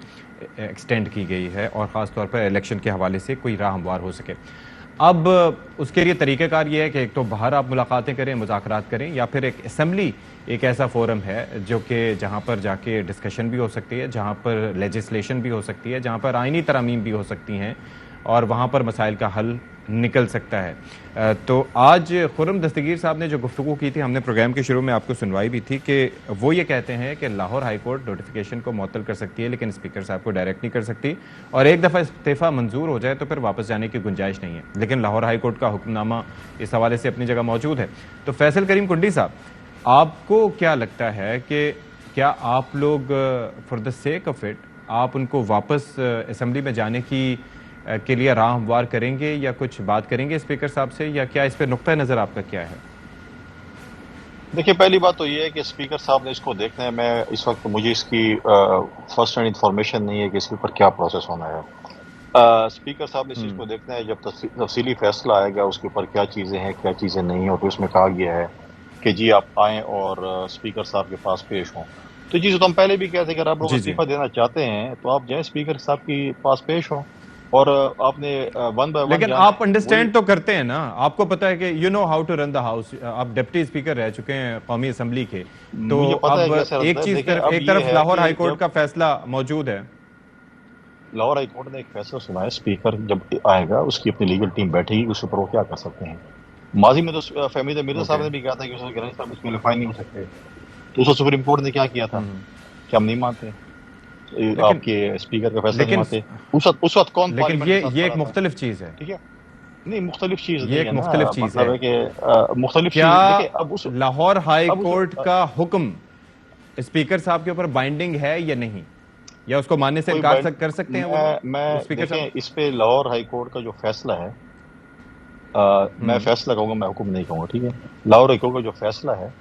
एक्सटेंड की गई है और ख़ास तौर पर इलेक्शन के हवाले से कोई राह हमवार हो सके। अब उसके लिए तरीक़ेकार ये है कि एक तो बाहर आप मुलाकातें करें, मुज़ाकरात करें, या फिर एक असम्बली एक ऐसा फोरम है जो कि जहाँ पर जाके डिस्कशन भी हो सकती है, जहाँ पर लेजिस्लेशन भी हो सकती है, जहाँ पर आइनी तरमीम भी हो सकती हैं और वहाँ पर मसाइल का हल निकल सकता है। तो आज खुर्रम दस्तगीर साहब ने जो गुफ्तगू की थी, हमने प्रोग्राम के शुरू में आपको सुनवाई भी थी, कि वो ये कहते हैं कि लाहौर हाई कोर्ट नोटिफिकेशन को मुअत्तल कर सकती है लेकिन स्पीकर साहब को डायरेक्ट नहीं कर सकती, और एक दफ़ा इस्तीफ़ा मंजूर हो जाए तो फिर वापस जाने की गुंजाइश नहीं है। लेकिन लाहौर हाई कोर्ट का हुक्मनामा इस हवाले से अपनी जगह मौजूद है। तो फैसल करीम कुंडी साहब, आपको क्या लगता है कि क्या आप लोग for the sake of it आप उनको वापस असम्बली में जाने की के लिए राह हमवार करेंगे या कुछ बात करेंगे स्पीकर साहब से, या क्या इस पर नुक्ता नज़र आपका क्या है? देखिए, पहली बात तो ये है कि स्पीकर साहब ने इसको देखना है। मैं इस वक्त मुझे इसकी फर्स्ट हैंड इंफॉर्मेशन नहीं है कि इसके ऊपर क्या प्रोसेस होना है। स्पीकर साहब ने इस चीज़ को देखना है, जब तफसीली फैसला आएगा उसके ऊपर क्या चीज़ें हैं क्या चीज़ें नहीं हैं, और तो उसमें कहा गया है कि जी आप आएँ और स्पीकर साहब के पास पेश हों। तो जी, तो हम पहले भी कहते हैं अगर आप लोग इस्तीफा देना चाहते हैं तो आप जाए स्पीकर साहब के पास पेश हों, और आपने वन बाय वन। लेकिन आप अंडरस्टैंड तो करते हैं ना, आपको पता है कि you know how to run the house, आप डिप्टी स्पीकर रह चुके हैं कौमी असम्बली के, तो अब एक चीज एक तरफ लाहौर हाई कोर्ट का फैसला मौजूद है। लाहौर हाई कोर्ट ने एक फैसला सुना है, स्पीकर जब आएगा उसकी अपनी लीगल टीम बैठेगी, उसके ऊपर वो क्या कर सकते हैं। माजी में तो फहमीद मिर्जा साहब ने भी कहा था कि उसमें क्वालिफाई नहीं हो सकते, तो उसको सुप्रीम कोर्ट ने क्या किया था कि हम नहीं मानते आपके स्पीकर का फैसला नहीं मानते। उस वक्त कौन, लेकिन ये एक मुख्तलिफ चीज है, ठीक है, नहीं मुख्तलिफ चीज, ये एक मुख्तलिफ चीज है कि मुख्तलिफ क्या अब उस लाहौर हाई कोर्ट का हुक्म स्पीकर साहब के ऊपर बाइंडिंग है या नहीं, या उसको मानने से इनकार कर सकते हैं? मैं स्पीकर साहब इस पे लाहौर हाई कोर्ट का जो फैसला है, मैं फैसला कहूंगा, मैं हुक्म नहीं कहूंगा, ठीक है। लाहौर हाई कोर्ट का जो फैसला है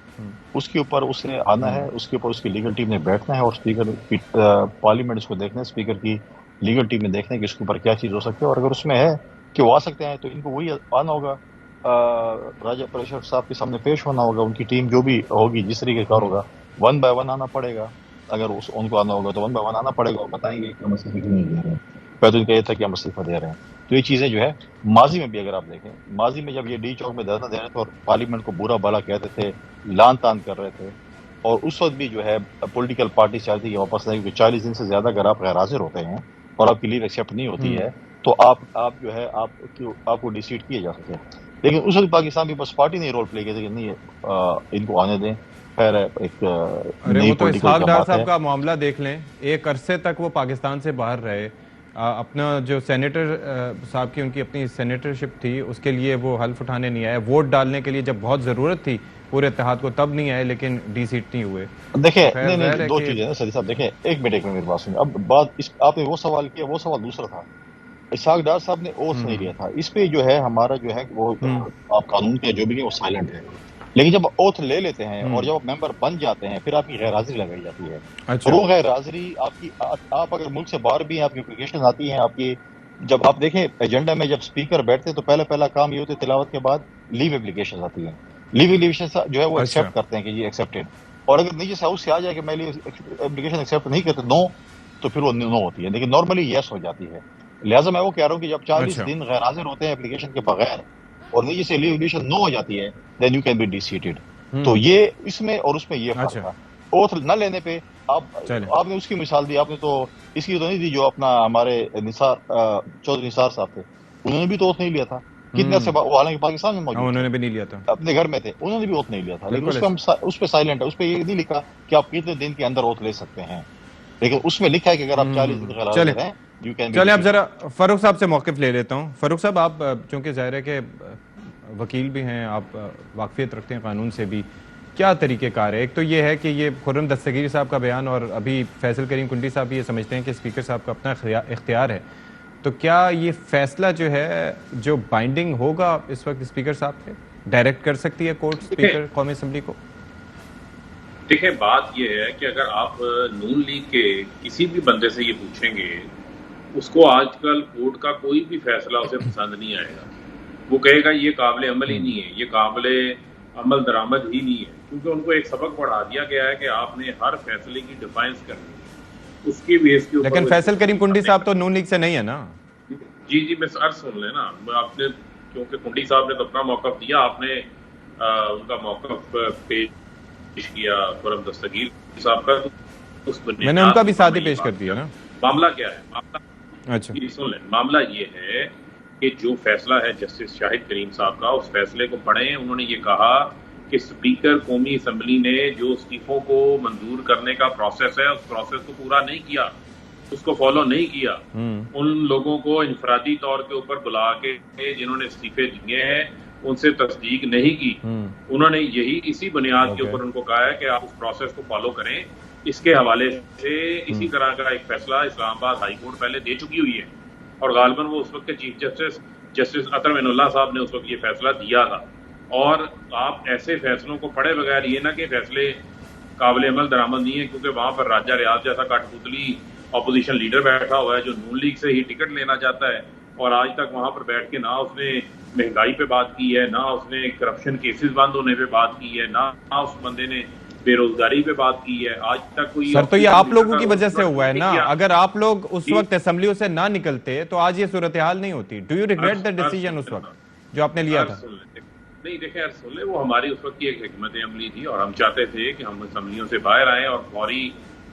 उसके ऊपर उसने आना है, उसके ऊपर उसकी लीगल टीम ने बैठना है और स्पीकर की पार्लियामेंट इसको देखना है, स्पीकर की लीगल टीम ने देखना है कि इसके ऊपर क्या चीज़ हो सकती है, और अगर उसमें है कि वो आ सकते हैं तो इनको वही आना होगा, राजा परेशर साहब के सामने पेश होना होगा, उनकी टीम जो भी होगी जिस तरीके का होगा वन बाय वन आना पड़ेगा। अगर उनको आना होगा तो वन बाय वन आना पड़ेगा और बताएंगे कि हम इस्तीफा क्यों नहीं दे रहे हैं, पहले तो इनका ये था कि हम इस्तीफा दे रहे हैं। तो ये चीज़ें जो है माजी में भी अगर आप देखें, माजी में जब ये डी चौक में धरना दे रहे थे और पार्लियामेंट को बुरा भला कहते थे, लान तान कर रहे थे, और उस वक्त भी जो है पॉलिटिकल पार्टी चाहती है वापस नहीं, क्योंकि 40 दिन से ज्यादा अगर आप गैर हाजिर होते हैं और आपकी लीव एक्सेप्ट नहीं होती है तो आप जो है आपको डिसीट किए जा सकते हैं। लेकिन उस वक्त पाकिस्तान पीपल्स पार्टी ने रोल प्ले किया था कि नहीं इनको आने दें, खैर एक अरे वो तो इसहाक डार साहब का मामला देख लें, एक अरसे तक वो पाकिस्तान से बाहर रहे, अपना जो सेनेटर साहब की उनकी अपनी सेनेटरशिप थी उसके लिए वो हल्फ उठाने नहीं आए, वोट डालने के लिए जब बहुत ज़रूरत थी पूरे इत्तेहाद को तब नहीं आए, लेकिन डी सीट नहीं हुए। देखिए नहीं, दो चीजें ना सदी साहब, देखिए एक मिनट में मेरी बात सुनिए। अब बात इस आपने वो सवाल किया, वो सवाल दूसरा था। इसहाक डार साहब ने ओथ नहीं लिया था, इस पे जो है हमारा जो है वो आप कानून के जो भी है वो साइलेंट है। लेकिन जब ओथ ले लेते हैं और जब आप मेंबर बन जाते हैं फिर आपकी गैर हाजिरी लगाई जाती है। अच्छा। वो गैर हाजिरी आपकी आप अगर मुल्क से बाहर भी हैं, आपकी एप्लीकेशन आती है आपकी, जब आप देखें एजेंडा में जब स्पीकर बैठते हैं तो पहला काम ये होता है तिलावत के बाद लीव एप्लीकेशन आती है। लीव एप्लीकेशन जो है वो एक्सेप्ट करते हैं कि ये एक्सेप्टेड, और अगर निजी हाउस से आ जाए कि मैं एप्लीकेशन एक्सेप्ट नहीं करते नो, तो फिर वो नो होती है, लेकिन नॉर्मली यस हो जाती है। लिहाजा मैं वो कह रहा हूँ कि जब 40 दिन गैर हाजिर होते हैं एप्लीकेशन के बगैर और निजी से लीव एप्लीकेशन नो हो जाती है, देन यू कैन बी डिसीटेड। तो ये इसमें और उसमें ये फर्क था। ओथ न लेने पे आपने उसकी मिसाल दी, आपने तो इसकी तो नहीं दी जो अपना हमारे चौधरी निसार साहब थे, उन्होंने भी तो ओथ नहीं लिया था कितने से, हालांकि पाकिस्तान में मौजूद, उन्होंने भी नहीं लिया था, अपने घर में थे, उन्होंने भी ओथ नहीं लिया था। लेकिन उस पे साइलेंट है, उस पे ये नहीं लिखा कि आप कितने दिन के अंदर ओथ ले सकते हैं, लेकिन उसमें लिखा है कि अगर आप 40 दिन गैर हाजिर हैं यू कैन। चलिए अब जरा फारूक साहब से मौक़िफ़ ले लेता हूँ। फारूक साहब, आप चूंकि ज़ाहिर है कि वकील भी हैं, आप वाक़फ़ियत रखते हैं कानून से भी, क्या तरीक़ेकार है? एक तो ये है कि ये खुर्रम दस्तगीर साहब का बयान और अभी फैसल करीम कुंडी साहब भी ये समझते हैं कि स्पीकर साहब का अपना इख्तियार है, तो क्या ये फैसला जो है जो बाइंडिंग होगा इस वक्त स्पीकर साहब पे, डायरेक्ट कर सकती है कोर्ट स्पीकर कौमी असम्बली को? देखिए बात यह है कि अगर आप नून लीग के किसी भी बंदे से ये पूछेंगे, उसको आजकल कोर्ट का कोई भी फैसला उसे पसंद नहीं आएगा। वो कहेगा ये काबिल अमल ही नहीं है, ये काबिल अमल दरामद ही नहीं है, क्योंकि उनको एक सबक पढ़ा दिया गया है कि आपने हर फैसले की डिफेंस करनी है उसकी बेस के ऊपर। लेकिन फैसल करीम कुंडी साहब तो नून लीग से नहीं है ना। जी मैं अर्ज सुन लेना, आपने क्योंकि कुंडी साहब ने तो अपना मौक़िफ़ दिया, आपने उनका मौक़िफ़ पेश किया खुर्रम दस्तगीर साहब का, उस मैंने उनका भी साथ ही पेश कर दिया ना। मामला क्या है? मामला अच्छा सुन लें, मामला ये है कि जो फैसला है जस्टिस शाहिद करीम साहब का, उस फैसले को पढ़ें। उन्होंने ये कहा कि स्पीकर कौमी असम्बली ने जो इस्तीफों को मंजूर करने का प्रोसेस है उस प्रोसेस को पूरा नहीं किया, उसको फॉलो नहीं किया। उन लोगों को इंफरादी तौर के ऊपर बुला के जिन्होंने इस्तीफे दिए हैं उनसे तस्दीक नहीं की। उन्होंने यही इसी बुनियाद के ऊपर उनको कहा है कि आप उस प्रोसेस को फॉलो करें। इसके हवाले से इसी तरह का एक फैसला इस्लामाबाद हाई कोर्ट पहले दे चुकी हुई है और गालिबन वो उस वक्त के चीफ जस्टिस अतर मैनुल्लाह साहब ने उस वक्त ये फैसला दिया था। और आप ऐसे फैसलों को पढ़े बगैर ये ना कि फैसले काबिल अमल दरामद नहीं है, क्योंकि वहां पर राजा रियाज जैसा कठपुतली अपोजिशन लीडर बैठा हुआ है जो नून लीग से ही टिकट लेना चाहता है, और आज तक वहां पर बैठ के ना उसने महंगाई पे बात की है, ना उसने करप्शन केसेस बंद होने पे बात की है, ना उस बंदे ने बेरोजगारी पे बात की है। आज तक कोई सर, तो ये आप लोगों की वजह से हुआ है ना। अगर आप लोग उस वक्त असेंबलियों से ना निकलते तो आज ये सूरत हाल नहीं होती। Do you regret the decision उस वक्त जो आपने लिया था? नहीं देखिए यार, सुन ले, वो हमारी उस वक्त की एक हिकमत अमली थी और हम चाहते थे कि हम असम्बलियों से बाहर आए और फौरी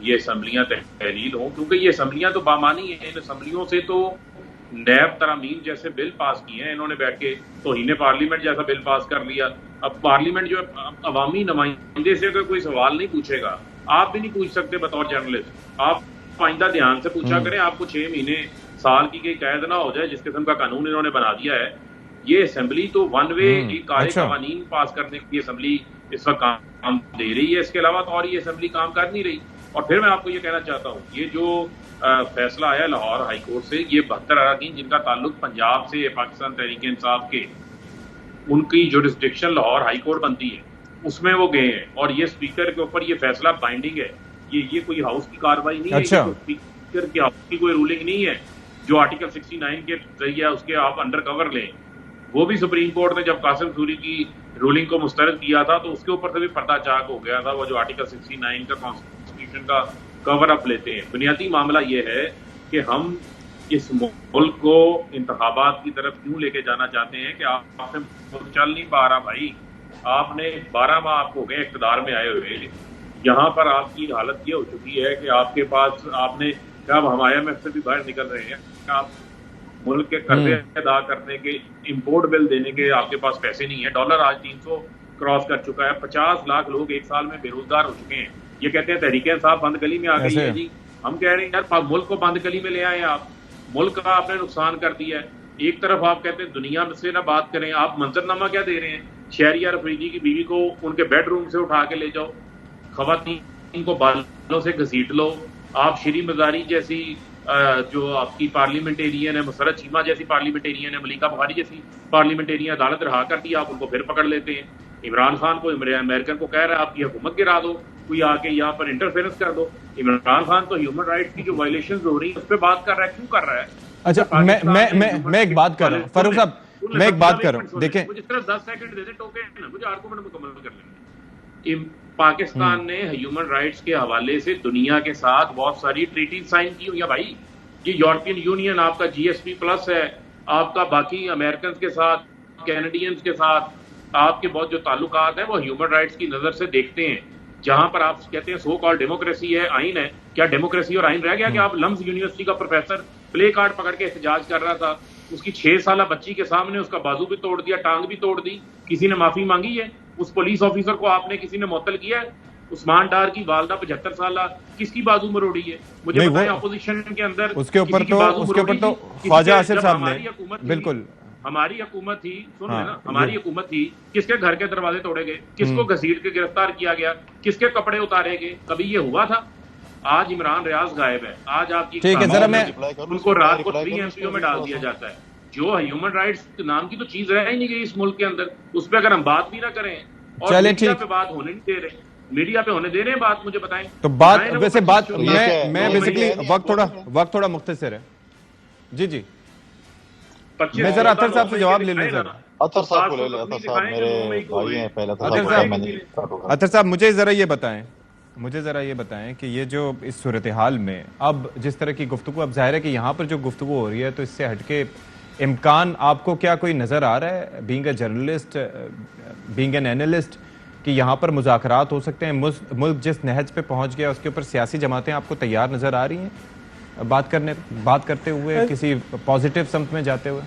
ये असम्बलियां तहलील हों, क्योंकि ये असम्बलियां तो बामानी है। इन असम्बलियों से तो नैब तरामीम जैसे बिल पास किए हैं इन्होंने बैठ के, तौहीन पार्लियामेंट जैसा बिल पास कर लिया। अब पार्लियामेंट जो अवामी नुमाइंदे से अगर कोई सवाल नहीं पूछेगा, आप भी नहीं पूछ सकते बतौर जर्नलिस्ट। आप आइंदा ध्यान से पूछा करें, आपको 6 महीने साल की कोई कैद ना हो जाए, जिस किस्म का कानून इन्होंने बना दिया है। ये असेंबली तो वन वे कानून पास करने की असेंबली इस वक्त काम दे रही है, इसके अलावा तो और ये असेंबली काम कर नहीं रही। और फिर मैं आपको ये कहना चाहता हूँ, ये जो फैसला आया लाहौर हाई कोर्ट से, ये 72 अराकीन जिनका ताल्लुक पंजाब से पाकिस्तान तहरीक इंसाफ के, उनकी जुरिस्डिक्शन लाहौर हाई कोर्ट बनती है, उसमें वो गए हैं और ये स्पीकर के ऊपर ये फैसला बाइंडिंग है। ये कोई हाउस की कार्रवाई नहीं है, स्पीकर की हाउस की कोई रूलिंग नहीं है जो आर्टिकल 69 के जरिए उसके आप अंडर कवर लें। वो भी सुप्रीम कोर्ट ने जब कासिम सूरी की रूलिंग को मुस्तरद किया था तो उसके ऊपर से भी पर्दा चाक हो गया था, वो जो आर्टिकल 69 का कॉन्स्टिट्यूशन का कवर अप लेते हैं। बुनियादी मामला ये है कि हम इस मुल्क को इंतखाबात की तरफ क्यों लेके जाना चाहते हैं कि आपसे मुल्क चल नहीं पा रहा भाई। आपने 12 माह आपको हो गए इक़्तिदार में आए हुए, यहाँ पर आपकी हालत ये हो चुकी है कि आपके पास, आपने कब हम IMF से भी बाहर निकल रहे हैं, आप मुल्क के कर्जे अदा करने के, इंपोर्ट बिल देने के आपके पास पैसे नहीं है। डॉलर आज 300 क्रॉस कर चुका है। 50 लाख लोग एक साल में बेरोजगार हो चुके हैं। ये कहते हैं तहरीक-ए-इंसाफ बंद गली में आ गई है जी। हम कह रहे हैं यार मुल्क को बंद गली में ले आए आप, मुल्क का आपने नुकसान कर दिया है। एक तरफ आप कहते हैं दुनिया से ना बात करें, आप मंजरनामा क्या दे रहे हैं? शहरियार अफरीदी की बीवी को उनके बेडरूम से उठा के ले जाओ, खवातीन को बालों से घसीट लो। आप श्री मजारी जैसी जो आपकी पार्लियामेंटेरियन है, मुसरत चीमा जैसी पार्लियामेंटेरियन है, मलिका बुखारी जैसी पार्लियामेंटेरियन अदालत रहा कर दी, आप उनको फिर पकड़ लेते हैं। इमरान खान को अमेरिकन को कह रहा है आपकी हुकूमत गिरा दो, कोई आके यहाँ पर इंटरफेरेंस कर दो। इमरान खान तो ह्यूमन राइट्स की जो वायलेशन हो रही है उस पर बात कर रहा है, क्यों कर रहा है? अच्छा, मैं एक बात कर रहा हूँ फारूक साहब, मैं एक बात कर रहा हूँ, देखें मुझे सिर्फ 10 सेकंड दे दे टोके ना, मुझे आर्गुमेंट मुकम्मल कर लेंगे। पाकिस्तान ने ह्यूमन राइट्स के हवाले से दुनिया के साथ बहुत सारी ट्रीटी साइन की हुई है भाई। ये यूरोपियन यूनियन, आपका GSP प्लस है, आपका बाकी अमेरिकन के साथ, कैनेडियंस के साथ आपके बहुत जो ताल्लुकात हैं वो ह्यूमन राइट्स की नजर से देखते हैं। जहां पर आप कहते हैं सो कॉल्ड डेमोक्रेसी है, आइन है, क्या डेमोक्रेसी और आइन रह गया? कि आप लम्स यूनिवर्सिटी का प्रोफेसर प्ले कार्ड पकड़ के एहतजाज कर रहा था, उसकी 6 साल बच्ची के सामने उसका बाजू भी तोड़ दिया, टांग भी तोड़ दी, किसी ने माफी मांगी है? उस पुलिस ऑफिसर को आपने किसी ने मुअत्तल किया है? उस्मान डार की वालदा 75 साल किसकी बाजू मरोड़ी है? मुझे बताएं, अपोजिशन के अंदर उसके ऊपर तो ख्वाजा आसिफ साहब ने बिल्कुल हमारी हुकूमत थी, सुन लेना, हमारी हुकूमत थी, किसके घर के दरवाजे तोड़े गए, किसको घसीट के गिरफ्तार किया गया, किसके कपड़े उतारे गए? कभी ये हुआ था? आज इमरान रियाज गायब है, आज आपकी ठीक है, जरा मैं उनको रात को 3 MPO में डाल दिया जाता है। जो ह्यूमन राइट्स नाम की तो चीज रह ही नहीं गई इस मुल्क के अंदर, उस पर अगर हम बात भी ना करें और मीडिया पे बात होने नहीं दे रहे, मीडिया पे होने दे रहे हैं बात, मुझे बताएं तो बात वैसे बात मैं बेसिकली वक्त थोड़ा मुख्तसर है जी। मैं जरा अतर साहब से जवाब ले लूं जरा। अतर साहब को ले ले, अतर साहब मेरे भाई हैं पहले। अतर साहब मुझे जरा ये बताएं कि ये जो इस सूरत हाल में अब जिस तरह की गुफ्तगू, अब जाहिर है कि यहाँ पर जो गुफ्तगू हो रही है तो इससे हटके इम्कान आपको क्या कोई नजर आ रहा है, being a journalist, being an analyst, कि यहाँ पर मुज़ाकरात हो सकते हैं? मुल्क जिस नहज पे पहुँच गया उसके ऊपर सियासी जमातें आपको तैयार नजर आ रही हैं बात करते हुए, किसी पॉजिटिव समत में जाते हुए?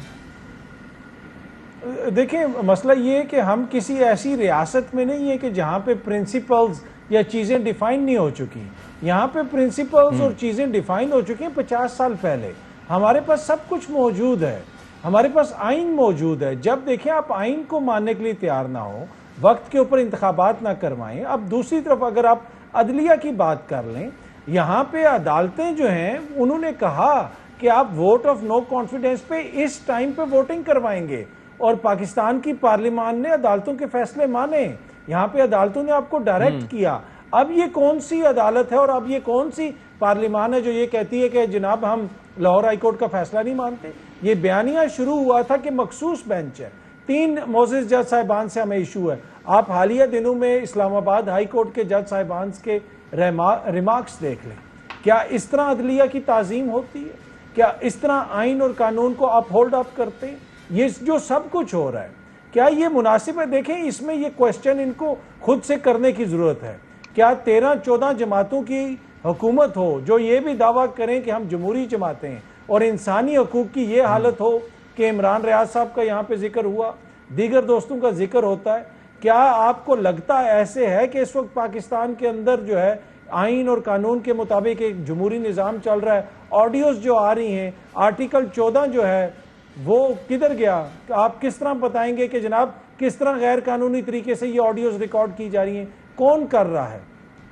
देखिए, मसला ये है कि हम किसी ऐसी रियासत में नहीं है कि जहाँ पे प्रिंसिपल्स या चीज़ें डिफाइन नहीं हो चुकी। यहाँ पे प्रिंसिपल्स और चीज़ें डिफाइन हो चुकी हैं 50 साल पहले। हमारे पास सब कुछ मौजूद है, हमारे पास आइन मौजूद है। जब देखें आप आइन को मानने के लिए तैयार ना हो, वक्त के ऊपर इंतखाबात ना करवाएं। अब दूसरी तरफ अगर आप अदलिया की बात कर लें, यहाँ पे अदालतें जो हैं उन्होंने कहा कि आप वोट ऑफ नो कॉन्फिडेंस पे इस टाइम पे वोटिंग करवाएंगे, और पाकिस्तान की पार्लियामान ने अदालतों के फैसले माने। यहाँ पे अदालतों ने आपको डायरेक्ट किया। अब ये कौन सी अदालत है और अब ये कौन सी पार्लियामान है जो ये कहती है कि जनाब हम लाहौर हाई कोर्ट का फैसला नहीं मानते? ये बयानिया शुरू हुआ था कि मखसूस बेंच है, 3 मोअज़्ज़िज़ जज साहिबान से हमें इशू है। आप हालिया दिनों में इस्लामाबाद हाई कोर्ट के जज साहिबान के रिमार्क्स देख लें। क्या इस तरह अदलिया की ताज़ीम होती है? क्या इस तरह आइन और कानून को आप होल्ड अप करते हैं? ये जो सब कुछ हो रहा है, क्या ये मुनासिब है? देखें, इसमें ये क्वेश्चन इनको खुद से करने की ज़रूरत है। क्या 13-14 जमातों की हुकूमत हो जो ये भी दावा करें कि हम जमहूरी जमातें हैं, और इंसानी हकूक़ की ये हालत हो कि इमरान रियाज साहब का यहाँ पे जिक्र हुआ, दीगर दोस्तों का जिक्र होता है? क्या आपको लगता है ऐसे है कि इस वक्त पाकिस्तान के अंदर जो है आइन और कानून के मुताबिक एक जमहूरी निज़ाम चल रहा है? ऑडियोज़ जो आ रही हैं, आर्टिकल 14 जो है वो किधर गया? आप किस तरह बताएंगे कि जनाब किस तरह गैर कानूनी तरीके से ये ऑडियोज़ रिकॉर्ड की जा रही हैं, कौन कर रहा है?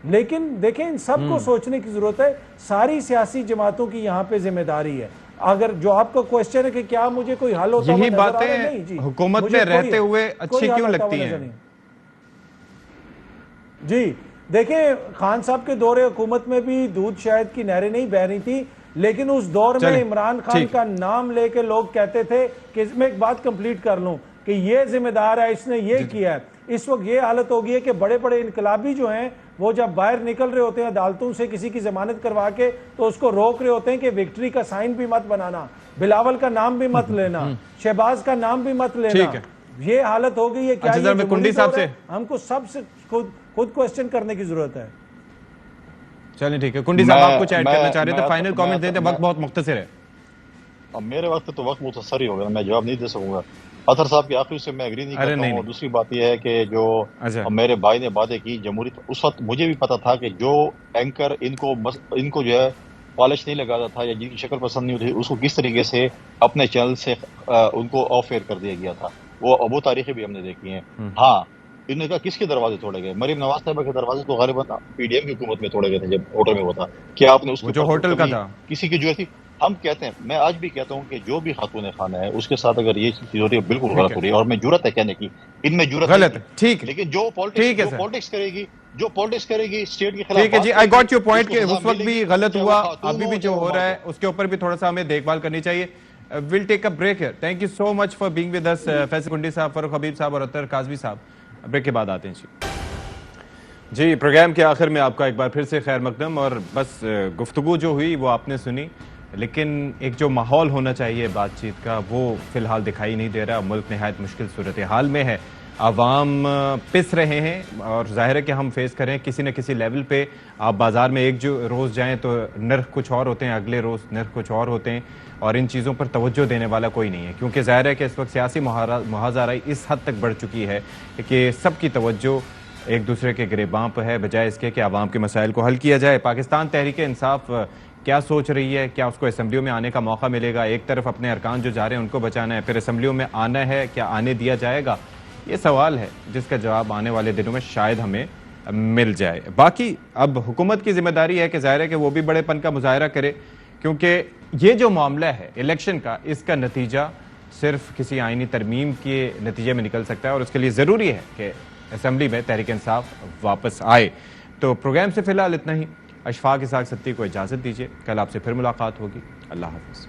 लेकिन देखें, इन सब को सोचने की जरूरत है। सारी सियासी जमातों की यहाँ पे जिम्मेदारी है। अगर जो आपका क्वेश्चन है कि क्या मुझे कोई हल होता है, यही बातें हुकूमत में रहते हुए अच्छी क्यों लगती हैं? जी देखें, खान साहब के दौरे हुकूमत में भी दूध शहद की नहरें नहीं बह रही थी, लेकिन उस दौर में इमरान खान का नाम लेके लोग कहते थे कि मैं एक बात कंप्लीट कर लूं कि ये जिम्मेदार है, इसने ये किया है। इस वक्त ये हालत हो गई है कि बड़े बड़े इनकलाबी जो हैं वो जब बाहर निकल रहे होते हैं अदालतों से किसी की जमानत करवा के, तो उसको रोक रहे होते हैं कि विक्ट्री का साइन भी मत बनाना, बिलावल का नाम भी मत लेना, शहबाज का नाम भी मत लेना। ये हालत हो गई है। क्या ये कुंडी साहब से हमको सबसे खुद क्वेश्चन करने की जरूरत है? चलिए ठीक है, कुंडी साहब आप कुछ ऐड करना चाह रहे थे, फाइनल कमेंट देते, वक्त बहुत मुख्तसर है। अब मेरे वक्त तो वक्त मुख्तसर ही होगा, मैं जवाब नहीं दे सकूंगा। अतर साहब की आखिरी से मैं एग्री नहीं करता हूँ। दूसरी बात यह है कि जो मेरे भाई ने बातें की जमहूरियत, उस वक्त मुझे भी पता था कि जो एंकर इनको जो है पॉलिश नहीं लगाता था या जिनकी शक्ल पसंद नहीं होती उसको किस तरीके से अपने चैनल से उनको ऑफ एयर कर दिया गया था, वो तारीखें भी हमने देखी हैं। हाँ, इन्होंने कहा किसके दरवाजे तोड़े गए? मरीम नवाज साहब के दरवाजे तो गालिबन पीडीएम की हुकूमत में तोड़े गए थे जब होटल में हुआ था। क्या आपने उसको जो होटल का था किसी की जरूरत थी? हम कहते हैं, मैं आज भी कहता हूं कि जो भी खातून खाना है उसके साथ अगर ये चीज हो रही है बिल्कुल गलत हो रही है, और मैं जुर्रत है कहने की, इनमें जुर्रत गलत है, ठीक है, लेकिन जो पॉलिटिक्स करेगी स्टेट के खिलाफ, ठीक है जी, आई गॉट योर पॉइंट कि उस वक्त भी गलत हुआ, अभी भी जो हो रहा है उसके ऊपर भी थोड़ा सा हमें देखभाल करनी चाहिए। Will take a break here. Thank you so much for being with us Faisal Kundi sahab, Farrukh हबीब साहब और अतर काजवी साहब। ब्रेक के बाद आते हैं जी। प्रोग्राम के आखिर में आपका एक बार फिर से खैर मकदम। और बस गुफ्तगू जो हुई वो आपने सुनी, लेकिन एक जो माहौल होना चाहिए बातचीत का वो फिलहाल दिखाई नहीं दे रहा। मुल्क निहायत मुश्किल सूरत हाल में है, आवाम पिस रहे हैं और जाहिर है कि हम फेस करें किसी न किसी लेवल पे। आप बाज़ार में एक जो रोज़ जाएं तो नर्ख कुछ और होते हैं, अगले रोज़ नर्ख कुछ और होते हैं, और इन चीज़ों पर तवज्जो देने वाला कोई नहीं है, क्योंकि जाहिर है कि इस वक्त सियासी मुहाज़ाराई इस हद तक बढ़ चुकी है कि सबकी तवज्जो एक दूसरे के गिरेबां पर है, बजाय इसके कि आवाम के मसाइल को हल किया जाए। पाकिस्तान तहरीक इंसाफ क्या सोच रही है? क्या उसको असम्बलियों में आने का मौका मिलेगा? एक तरफ अपने अरकान जो जा रहे हैं उनको बचाना है, फिर असम्बलियों में आना है, क्या आने दिया जाएगा? ये सवाल है जिसका जवाब आने वाले दिनों में शायद हमें मिल जाए। बाकी अब हुकूमत की जिम्मेदारी है कि जाहिर है कि वो भी बड़ेपन का मुजाहरा करे, क्योंकि ये जो मामला है इलेक्शन का, इसका नतीजा सिर्फ किसी आईनी तरमीम के नतीजे में निकल सकता है, और उसके लिए ज़रूरी है कि असम्बली में तहरीक इंसाफ वापस आए। तो प्रोग्राम से फिलहाल इतना ही। अशफाक इसाक सत्ती को इजाज़त दीजिए, कल आपसे फिर मुलाकात होगी। अल्लाह हाफ़िज़।